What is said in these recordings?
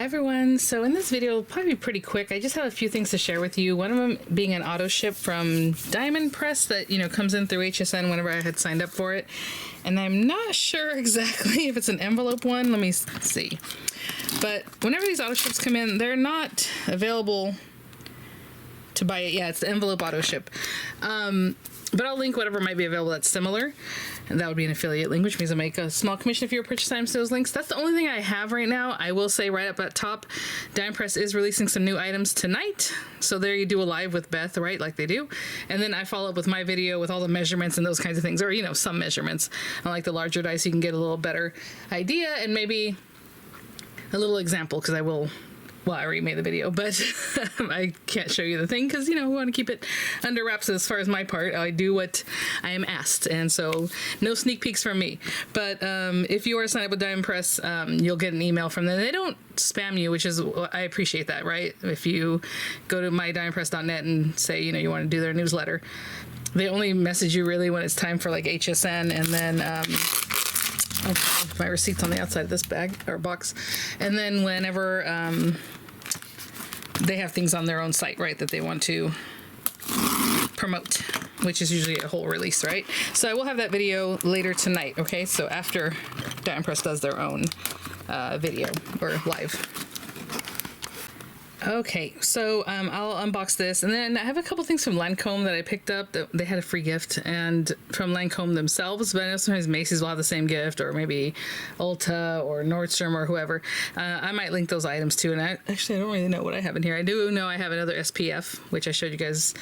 Everyone, so in this video, it'll probably be pretty quick. I just have a few things to share with you. One of them being an auto ship from Diamond Press that, comes in through HSN whenever I had signed up for it. And I'm not sure exactly if it's an envelope one. Let me see. But whenever these auto ships come in, they're not available to buy it. Yeah, it's the envelope auto ship. But I'll link whatever might be available that's similar. And that would be an affiliate link, which means I make a small commission if you're a purchase items to those links. That's the only thing I have right now. I will say right up at top, Diamond Press is releasing some new items tonight. So there you do a live with Beth, right? Like they do. And then I follow up with my video with all the measurements and those kinds of things. Or, some measurements. I like the larger dice, you can get a little better idea and maybe a little example, because I will... Well, I already made the video, but I can't show you the thing because, we want to keep it under wraps as far as my part. I do what I am asked, and so no sneak peeks from me. But if you are signed up with Diamond Press, you'll get an email from them. They don't spam you, which is, I appreciate that, right? If you go to mydiamondpress.net and say, you want to do their newsletter, they only message you really when it's time for like HSN, and then... my receipt's on the outside of this bag or box, and then whenever they have things on their own site, right, that they want to promote, which is usually a whole release, right? So I will have that video later tonight. Okay, so after Diamond Press does their own video or live. Okay, so I'll unbox this, and then I have a couple things from Lancome that I picked up. That they had a free gift, and from Lancome themselves, but I know sometimes Macy's will have the same gift, or maybe Ulta or Nordstrom or whoever. I might link those items too, and I don't really know what I have in here. I do know I have another SPF, which I showed you guys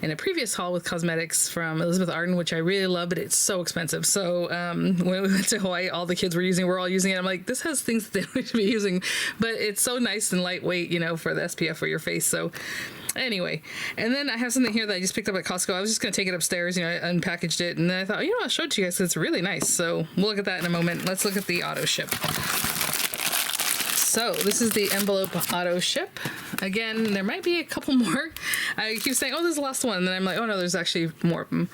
in a previous haul with cosmetics from Elizabeth Arden, which I really love, but it's so expensive. So when we went to Hawaii, all the kids we're all using it. I'm like, this has things that they should be using, but it's so nice and lightweight, for the SPF for your face. So anyway, and then I have something here that I just picked up at Costco. I was just going to take it upstairs, I unpackaged it, and then I thought, I'll show it to you guys because it's really nice. So we'll look at that in a moment. Let's look at the auto ship. So this is the envelope auto ship. Again, there might be a couple more. I keep saying, this is the last one, and then I'm like, oh no, there's actually more of them.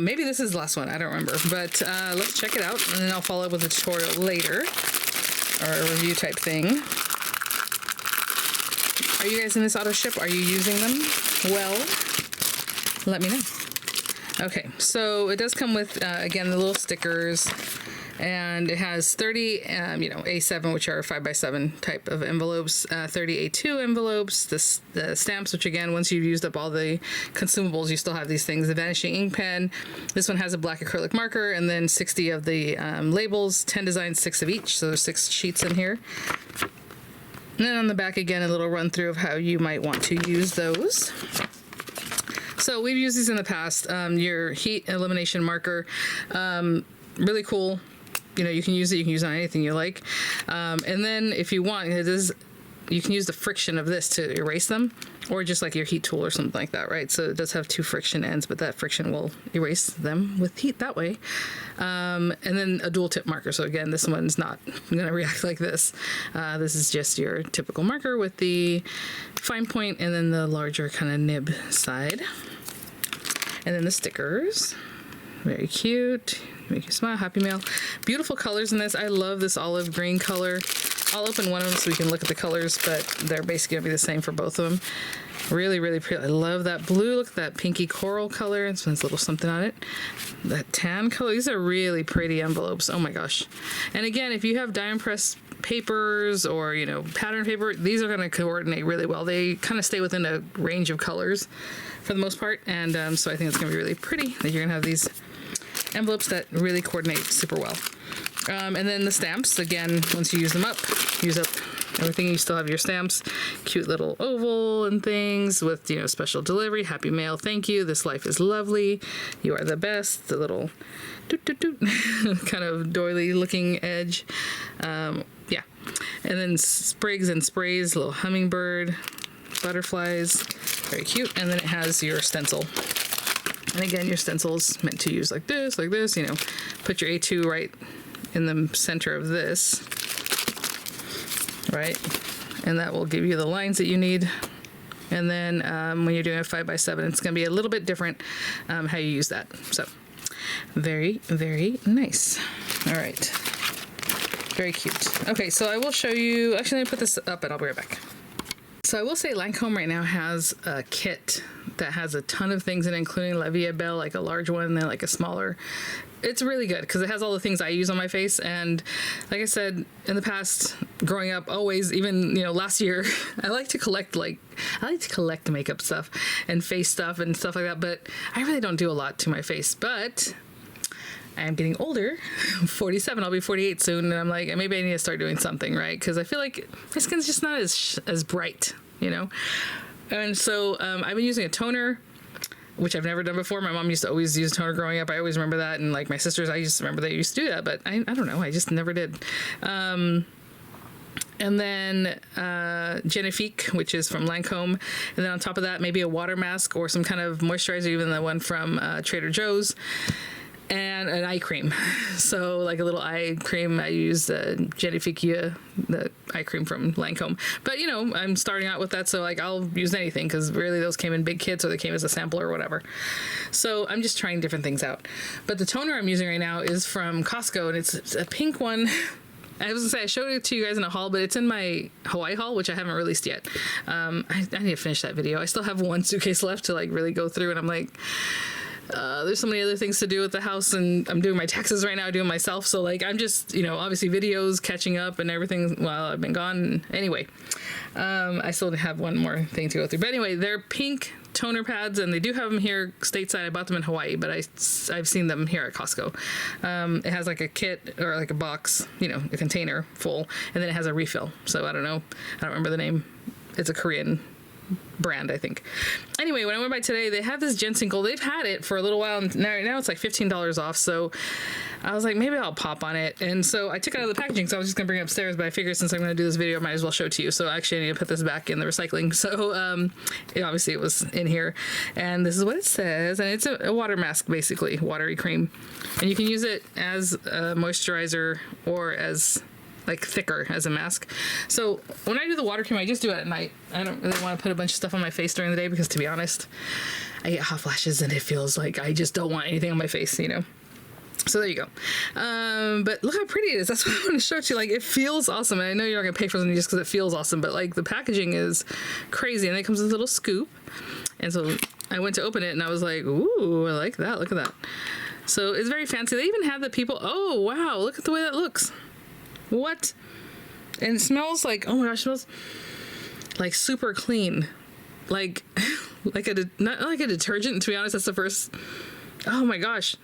Maybe this is the last one, I don't remember, but let's check it out, and then I'll follow up with a tutorial later, or a review type thing. Are you guys in this auto ship? Are you using them? Well, let me know. Okay, so it does come with, again, the little stickers, and it has 30, A7, which are 5x7 type of envelopes, 30 A2 envelopes, the stamps, which again, once you've used up all the consumables, you still have these things, the vanishing ink pen. This one has a black acrylic marker, and then 60 of the labels, 10 designs, 6 of each, so there's 6 sheets in here. And then on the back, again, a little run through of how you might want to use those. So we've used these in the past. Your heat elimination marker, really cool. You can use it. You can use it on anything you like. And then if you want, you can use the friction of this to erase them, or just like your heat tool or something like that, right? So it does have 2 friction ends, but that friction will erase them with heat that way. And then a dual tip marker. So again, this one's not going to react like this. This is just your typical marker with the fine point and then the larger kind of nib side. And then the stickers. Very cute. Make you smile. Happy Mail. Beautiful colors in this. I love this olive green color. I'll open one of them so we can look at the colors, but they're basically going to be the same for both of them. Really, really pretty. I love that blue. Look at that pinky coral color. It's a little something on it. That tan color. These are really pretty envelopes. Oh my gosh. And again, if you have Diamond Press papers or, pattern paper, these are going to coordinate really well. They kind of stay within a range of colors for the most part. And so I think it's going to be really pretty that you're going to have these envelopes that really coordinate super well. And then the stamps, again, once you use up everything, you still have your stamps. Cute little oval and things with, special delivery, Happy Mail, thank you, this life is lovely, you are the best, the little doot doot doot kind of doily looking edge. Yeah. And then sprigs and sprays, little hummingbird, butterflies, very cute. And then it has your stencil. And again, your stencil's meant to use like this, put your A2 right in the center of this, right? And that will give you the lines that you need. And then when you're doing a 5x7, it's going to be a little bit different how you use that. So very, very nice. All right. Very cute. Okay, so I will show you, actually let me put this up and I'll be right back. So I will say Lancome right now has a kit that has a ton of things in it, including La Vie Belle, like a large one and then like a smaller. It's really good because it has all the things I use on my face. And like I said, in the past, growing up, always, even, you know, last year, I like to collect makeup stuff and face stuff and stuff like that. But I really don't do a lot to my face. But I'm getting older. I'm 47. I'll be 48 soon. And I'm like, maybe I need to start doing something, right? Because I feel like my skin's just not as bright, you know? And so I've been using a toner, which I've never done before. My mom used to always use toner growing up. I always remember that. And like my sisters, I used to remember they used to do that, but I don't know. I just never did. And then Genifique, which is from Lancome. And then on top of that, maybe a water mask or some kind of moisturizer, even the one from Trader Joe's. And an eye cream. So like a little eye cream. I use Genifique, the eye cream from Lancome. But you know, I'm starting out with that, so like I'll use anything because really those came in big kits or they came as a sample or whatever. So I'm just trying different things out. But the toner I'm using right now is from Costco, and it's a pink one. I was gonna say I showed it to you guys in a haul, but it's in my Hawaii haul, which I haven't released yet. I need to finish that video. I still have one suitcase left to like really go through, and I'm like, there's so many other things to do with the house, and I'm doing my taxes right now, doing myself. So like, I'm just, you know, obviously videos, catching up and everything while I've been gone. Anyway, I still have one more thing to go through. But anyway, they're pink toner pads, and they do have them here stateside. I bought them in Hawaii, but I've seen them here at Costco. It has like a kit or like a box, you know, a container full, and then it has a refill. So I don't know. I don't remember the name. It's a Korean brand, I think. Anyway, when I went by today, they have this ginseng gold. They've had it for a little while, and now it's like $15 off. So I was like, maybe I'll pop on it. And so I took it out of the packaging, so I was just gonna bring it upstairs, but I figured since I'm gonna do this video, I might as well show it to you. So actually I need to put this back in the recycling. So obviously it was in here, and this is what it says. And it's a water mask, basically, watery cream. And you can use it as a moisturizer or as like thicker as a mask. So when I do the water cream, I just do it at night. I don't really want to put a bunch of stuff on my face during the day because, to be honest, I get hot flashes and it feels like I just don't want anything on my face, you know. So there you go. But look how pretty it is. That's what I want to show to you. Like, it feels awesome. And I know you're not gonna pay for something just because it feels awesome, but like the packaging is crazy, and it comes with a little scoop. And so I went to open it and I was like, ooh, I like that. Look at that. So it's very fancy. They even have the people. Oh wow! Look at the way that looks. What? And it smells like, oh my gosh, it smells like super clean. Like, not like a detergent, to be honest. That's the first, oh my gosh.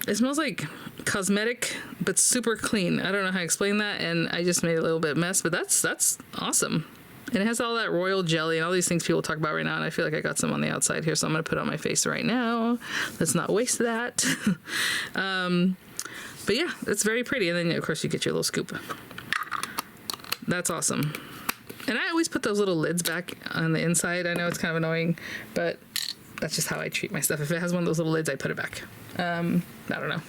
It smells like cosmetic, but super clean. I don't know how to explain that, and I just made a little bit of mess, but that's awesome. And it has all that royal jelly and all these things people talk about right now, and I feel like I got some on the outside here, so I'm going to put it on my face right now. Let's not waste that. But yeah, it's very pretty. And then, of course, you get your little scoop. That's awesome. And I always put those little lids back on the inside. I know it's kind of annoying, but that's just how I treat my stuff. If it has one of those little lids, I put it back. I don't know.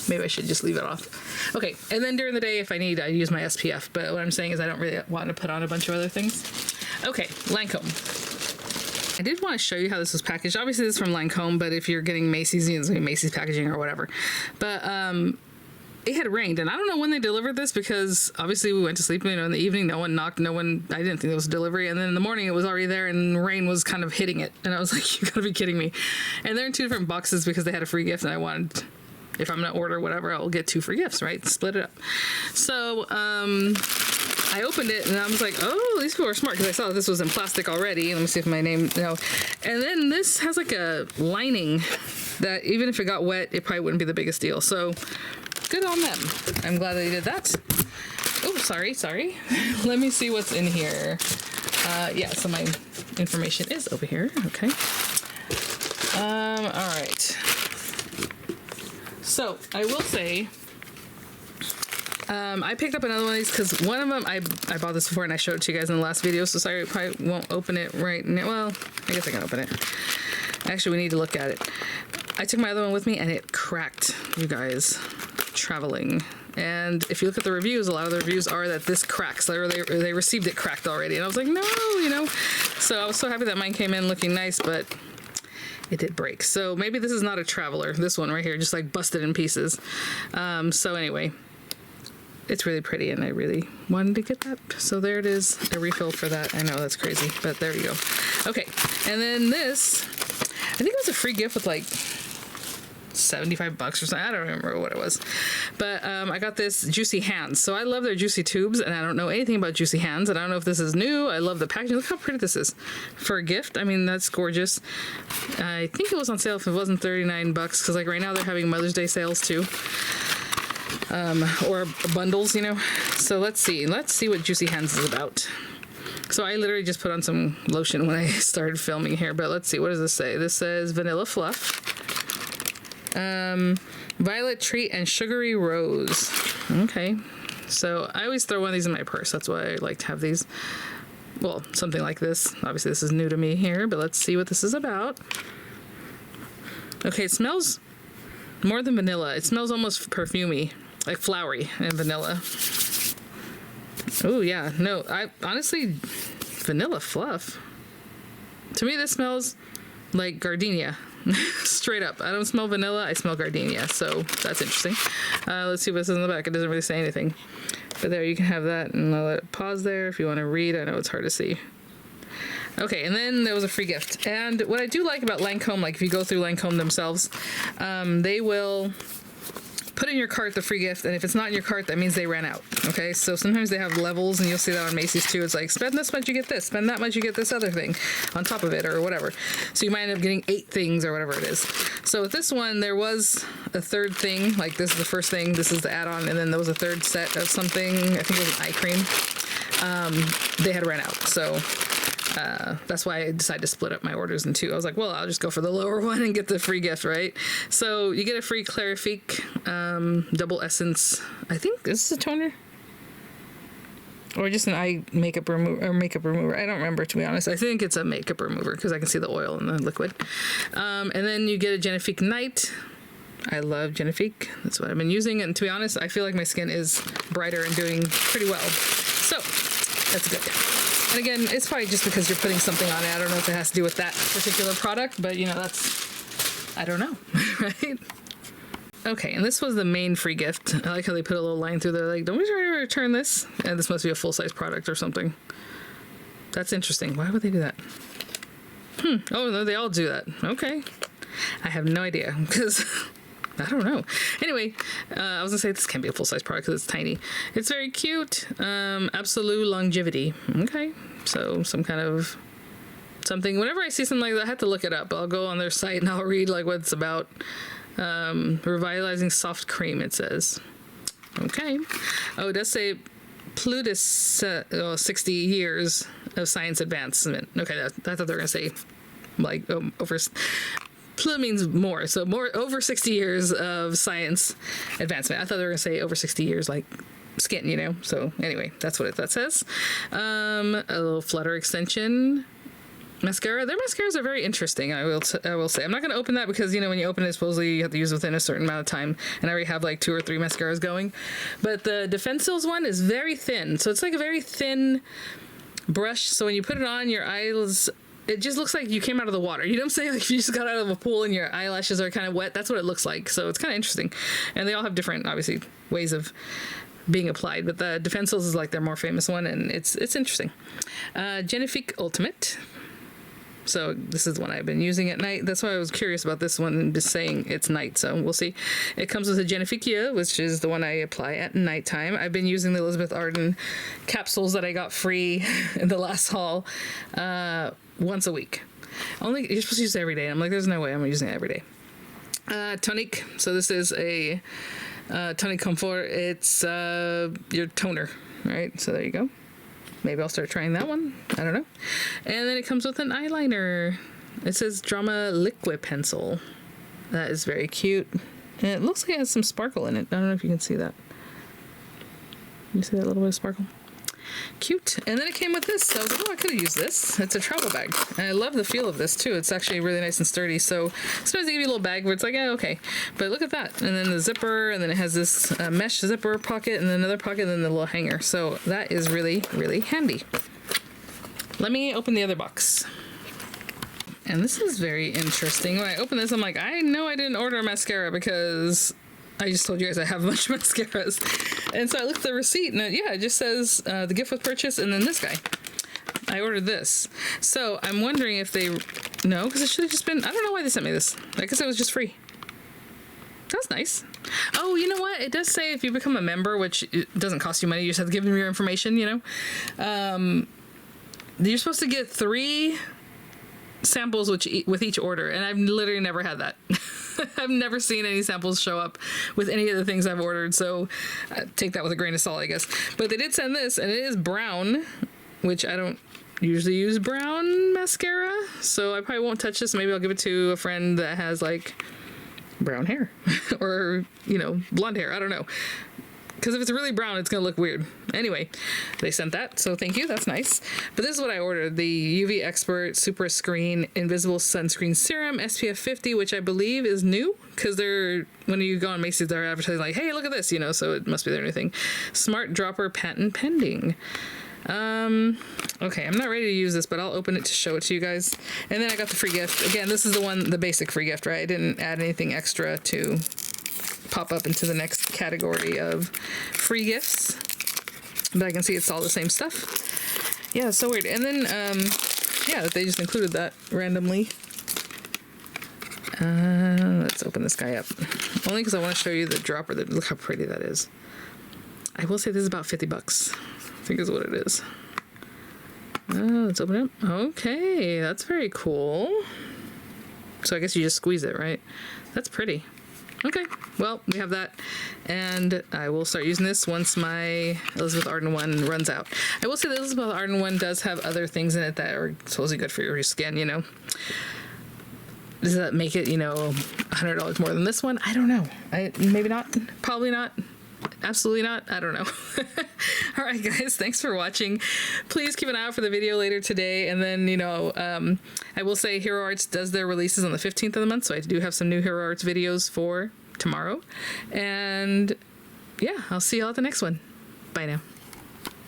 Maybe I should just leave it off. Okay, and then during the day, if I need, I use my SPF. But what I'm saying is I don't really want to put on a bunch of other things. Okay, Lancome. I did want to show you how this was packaged. Obviously, this is from Lancome, but if you're getting Macy's, it's going to be Macy's packaging or whatever. But it had rained, and I don't know when they delivered this because obviously we went to sleep, you know, in the evening. No one knocked, I didn't think there was a delivery. And then in the morning, it was already there, and rain was kind of hitting it. And I was like, you gotta be kidding me. And they're in 2 different boxes because they had a free gift, and I wanted, if I'm gonna order whatever, I'll get 2 free gifts, right? Split it up. So I opened it and I was like, oh, these people are smart, because I saw that this was in plastic already. Let me see if my name, no. And then this has like a lining that even if it got wet, it probably wouldn't be the biggest deal. So good on them. I'm glad they did that. Oh, sorry. Let me see what's in here. Yeah, so my information is over here. Okay. All right. So I will say, I picked up another one of these because one of them, I bought this before and I showed it to you guys in the last video, so sorry, I probably won't open it right now. Well, I guess I can open it. Actually, we need to look at it. I took my other one with me and it cracked, you guys, traveling. And if you look at the reviews, a lot of the reviews are that this cracks, or they received it cracked already. And I was like, no, you know. So I was so happy that mine came in looking nice, but it did break. So maybe this is not a traveler. This one right here just like busted in pieces. So anyway, it's really pretty, and I really wanted to get that. So there it is, a refill for that. I know that's crazy, but there you go. Okay, and then this, I think it was a free gift with like 75 bucks or something. I don't remember what it was, but I got this Juicy Hands. So I love their Juicy Tubes, and I don't know anything about Juicy Hands, and I don't know if this is new. I love the packaging. Look how pretty this is for a gift. I mean, that's gorgeous. I think it was on sale if it wasn't 39 bucks, because like right now they're having Mother's Day sales too, or bundles, you know. So let's see what Juicy Hands is about. So I literally just put on some lotion when I started filming here, but let's see, what does this say? This says Vanilla Fluff, Violet Treat, and Sugary Rose. Okay, so I always throw one of these in my purse. That's why I like to have these. Well, something like this. Obviously this is new to me here, but let's see what this is about. Okay, it smells more than vanilla. It smells almost perfumey, like flowery and vanilla. Oh yeah, no, I honestly, Vanilla Fluff. To me this smells like gardenia. Straight up. I don't smell vanilla, I smell gardenia, so that's interesting. Let's see what's in the back. It doesn't really say anything. But there, you can have that, and I'll let it pause there if you want to read. I know it's hard to see. Okay, and then there was a free gift. And what I do like about Lancome, like if you go through Lancome themselves, they will put in your cart the free gift, and if it's not in your cart, that means they ran out. Okay, so sometimes they have levels, and you'll see that on Macy's too. It's like, spend this much, you get this. Spend that much, you get this other thing on top of it, or whatever. So you might end up getting 8 things or whatever it is. So with this one, there was a third thing. Like this is the first thing, this is the add-on, and then there was a third set of something. I think it was an eye cream. They had ran out, so that's why I decided to split up my orders in 2. I was like, well, I'll just go for the lower one and get the free gift, right? So you get a free Clarifique double essence. I think is this a toner or just an eye makeup remover. I don't remember, to be honest. I think it's a makeup remover because I can see the oil in the liquid. And then you get a Genifique Night. I love Genifique. That's what I've been using, and to be honest, I feel like my skin is brighter and doing pretty well. So that's good. And again, it's probably just because you're putting something on it. I don't know if it has to do with that particular product, but you know, that's, I don't know, right? Okay, and this was the main free gift. I like how they put a little line through there, like, don't be trying to return this. And this must be a full-size product or something. That's interesting. Why would they do that? Oh, no, they all do that. Okay. I have no idea, because I don't know. Anyway, I was gonna say this can't be a full-size product because it's tiny. It's very cute. Absolute Longevity. Okay, so some kind of something. Whenever I see something like that, I have to look it up. I'll go on their site and I'll read like what it's about. Revitalizing soft cream, it says. Okay. Oh, it does say Plutus 60 years of science advancement. Okay, I thought they were gonna say like over. Plu means more, so more over 60 years of science advancement. I thought they were gonna say over 60 years like skin, you know. So anyway, that's what that says. A little Flutter extension mascara. Their mascaras are very interesting. I will say. I'm not gonna open that because, you know, when you open it, supposedly you have to use it within a certain amount of time, and I already have like 2 or 3 mascaras going. But the Defensil's one is very thin, so it's like a very thin brush. So when you put it on your eyes, it just looks like you came out of the water. You know what I'm saying? Like if you just got out of a pool and your eyelashes are kind of wet, that's what it looks like. So it's kind of interesting. And they all have different, obviously, ways of being applied. But the Defensil's is like their more famous one, and it's interesting. Genifique Ultimate. So this is the one I've been using at night. That's why I was curious about this one and just saying it's night. So we'll see. It comes with a Genifique, which is the one I apply at nighttime. I've been using the Elizabeth Arden capsules that I got free in the last haul once a week. Only you're supposed to use it every day. I'm like, there's no way I'm using it every day. Tonic. So this is a Tonic Comfort. It's your toner, right? So there you go. Maybe I'll start trying that one. I don't know. And then it comes with an eyeliner. It says Drama Liquid Pencil. That is very cute. And it looks like it has some sparkle in it. I don't know if you can see that. You see that little bit of sparkle? Cute. And then it came with this. So I was like, oh, I could have used this. It's a travel bag. And I love the feel of this too. It's actually really nice and sturdy. So sometimes they give you a little bag where it's like, yeah, okay. But look at that. And then the zipper, and then it has this mesh zipper pocket, and then another pocket, and then the little hanger. So that is really, really handy. Let me open the other box. And this is very interesting. When I open this, I'm like, I know I didn't order a mascara because I just told you guys I have a bunch of mascaras. And so I looked at the receipt and it just says the gift was purchased and then this guy. I ordered this. So I'm wondering if they... No, because it should have just been... I don't know why they sent me this. I guess it was just free. That's nice. Oh, you know what? It does say if you become a member, which it doesn't cost you money, you just have to give them your information, you know? You're supposed to get 3 samples with each order, and I've literally never had that. I've never seen any samples show up with any of the things I've ordered, so take that with a grain of salt, I guess. But they did send this, and it is brown, which I don't usually use brown mascara, so I probably won't touch this. Maybe I'll give it to a friend that has, like, brown hair or, you know, blonde hair. I don't know. Because if it's really brown, it's going to look weird. Anyway, they sent that, so thank you. That's nice. But this is what I ordered. The UV Expert Super Screen Invisible Sunscreen Serum SPF 50, which I believe is new. Because when you go on Macy's, they're advertising like, hey, look at this, you know, so it must be their new thing. Smart Dropper Patent Pending. Okay, I'm not ready to use this, but I'll open it to show it to you guys. And then I got the free gift. Again, this is the basic free gift, right? I didn't add anything extra to pop up into the next category of free gifts. But I can see it's all the same stuff. Yeah, it's so weird. And then, yeah, they just included that randomly. Let's open this guy up. Only because I want to show you the dropper. Look how pretty that is. I will say this is about 50 bucks. I think is what it is. Let's open it up. Okay, that's very cool. So I guess you just squeeze it, right? That's pretty. Okay, well, we have that, and I will start using this once my Elizabeth Arden one runs out. I will say the Elizabeth Arden one does have other things in it that are supposedly good for your skin, you know. Does that make it, you know, $100 more than this one? I don't know. Maybe not. Probably not. Absolutely not. I don't know. All right, guys, thanks for watching. Please keep an eye out for the video later today. And then, you know, I will say Hero Arts does their releases on the 15th of the month. So I do have some new Hero Arts videos for tomorrow. And yeah, I'll see y'all at the next one. Bye now.